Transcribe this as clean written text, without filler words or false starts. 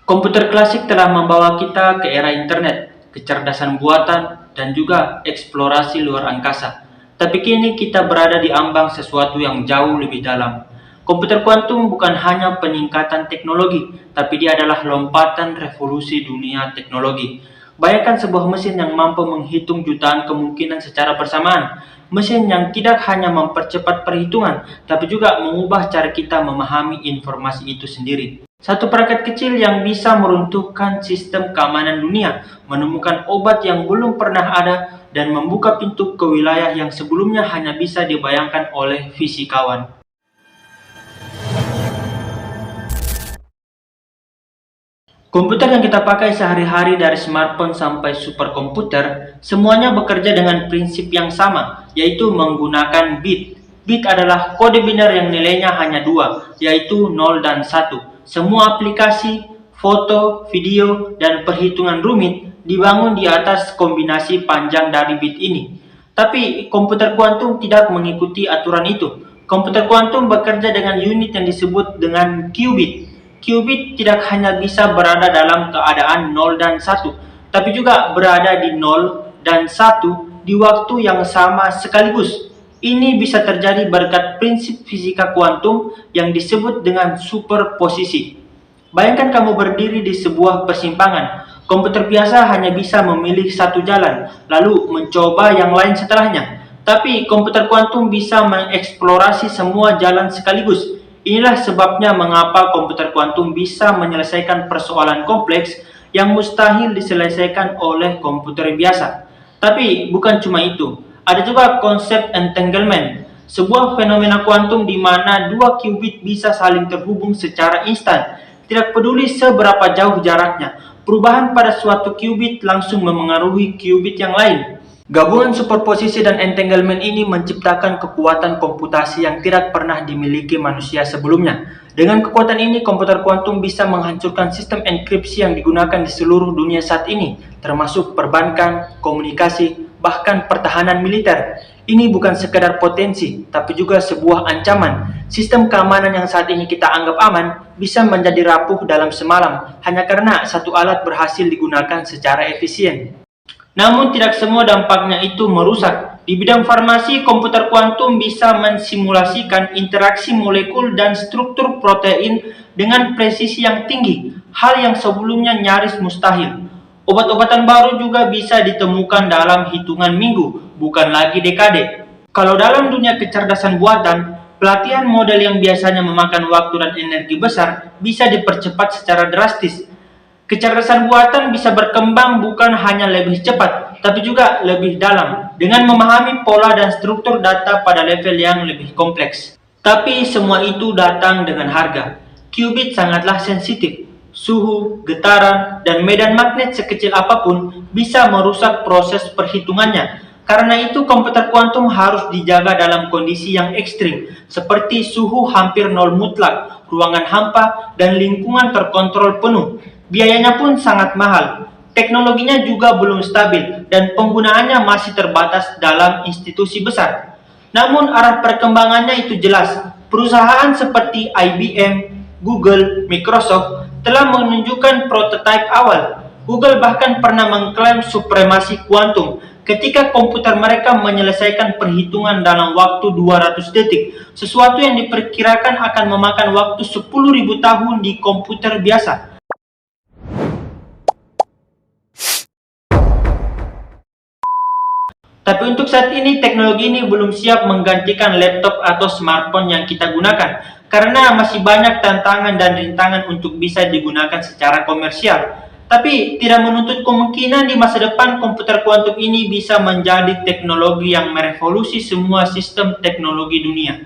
Komputer klasik telah membawa kita ke era internet, kecerdasan buatan, dan juga eksplorasi luar angkasa. Tapi kini kita berada di ambang sesuatu yang jauh lebih dalam. Komputer kuantum bukan hanya peningkatan teknologi, tapi dia adalah lompatan revolusi dunia teknologi. Bayangkan sebuah mesin yang mampu menghitung jutaan kemungkinan secara bersamaan. Mesin yang tidak hanya mempercepat perhitungan, tapi juga mengubah cara kita memahami informasi itu sendiri. Satu perangkat kecil yang bisa meruntuhkan sistem keamanan dunia, menemukan obat yang belum pernah ada, dan membuka pintu ke wilayah yang sebelumnya hanya bisa dibayangkan oleh fisikawan. Komputer yang kita pakai sehari-hari dari smartphone sampai superkomputer, semuanya bekerja dengan prinsip yang sama, yaitu menggunakan bit. Bit adalah kode biner yang nilainya hanya dua, yaitu 0 dan 1. Semua aplikasi, foto, video, dan perhitungan rumit dibangun di atas kombinasi panjang dari bit ini. Tapi komputer kuantum tidak mengikuti aturan itu. Komputer kuantum bekerja dengan unit yang disebut dengan qubit. Qubit tidak hanya bisa berada dalam keadaan 0 dan 1, tapi juga berada di 0 dan 1 di waktu yang sama sekaligus. Ini bisa terjadi berkat prinsip fisika kuantum yang disebut dengan superposisi. Bayangkan kamu berdiri di sebuah persimpangan. Komputer biasa hanya bisa memilih satu jalan, lalu mencoba yang lain setelahnya. Tapi komputer kuantum bisa mengeksplorasi semua jalan sekaligus. Inilah sebabnya mengapa komputer kuantum bisa menyelesaikan persoalan kompleks yang mustahil diselesaikan oleh komputer biasa. Tapi bukan cuma itu, ada juga konsep entanglement, sebuah fenomena kuantum di mana dua qubit bisa saling terhubung secara instan, tidak peduli seberapa jauh jaraknya. Perubahan pada suatu qubit langsung memengaruhi qubit yang lain. Gabungan superposisi dan entanglement ini menciptakan kekuatan komputasi yang tidak pernah dimiliki manusia sebelumnya. Dengan kekuatan ini, komputer kuantum bisa menghancurkan sistem enkripsi yang digunakan di seluruh dunia saat ini, termasuk perbankan, komunikasi, bahkan pertahanan militer. Ini bukan sekedar potensi, tapi juga sebuah ancaman. Sistem keamanan yang saat ini kita anggap aman bisa menjadi rapuh dalam semalam hanya karena satu alat berhasil digunakan secara efisien. Namun tidak semua dampaknya itu merusak. Di bidang farmasi, komputer kuantum bisa mensimulasikan interaksi molekul dan struktur protein dengan presisi yang tinggi, hal yang sebelumnya nyaris mustahil. Obat-obatan baru juga bisa ditemukan dalam hitungan minggu, bukan lagi dekade. Kalau dalam dunia kecerdasan buatan, pelatihan model yang biasanya memakan waktu dan energi besar bisa dipercepat secara drastis. Kecerdasan buatan bisa berkembang bukan hanya lebih cepat, tapi juga lebih dalam, dengan memahami pola dan struktur data pada level yang lebih kompleks. Tapi semua itu datang dengan harga. Qubit sangatlah sensitif. Suhu, getaran, dan medan magnet sekecil apapun bisa merusak proses perhitungannya. Karena itu komputer kuantum harus dijaga dalam kondisi yang ekstrim, seperti suhu hampir nol mutlak, ruangan hampa, dan lingkungan terkontrol penuh. Biayanya pun sangat mahal. Teknologinya juga belum stabil dan penggunaannya masih terbatas dalam institusi besar. Namun arah perkembangannya itu jelas. Perusahaan seperti IBM, Google, Microsoft telah menunjukkan prototipe awal. Google bahkan pernah mengklaim supremasi kuantum ketika komputer mereka menyelesaikan perhitungan dalam waktu 200 detik, sesuatu yang diperkirakan akan memakan waktu 10.000 tahun di komputer biasa. Tapi untuk saat ini, teknologi ini belum siap menggantikan laptop atau smartphone yang kita gunakan, karena masih banyak tantangan dan rintangan untuk bisa digunakan secara komersial. Tapi tidak menuntut kemungkinan di masa depan komputer kuantum ini bisa menjadi teknologi yang merevolusi semua sistem teknologi dunia.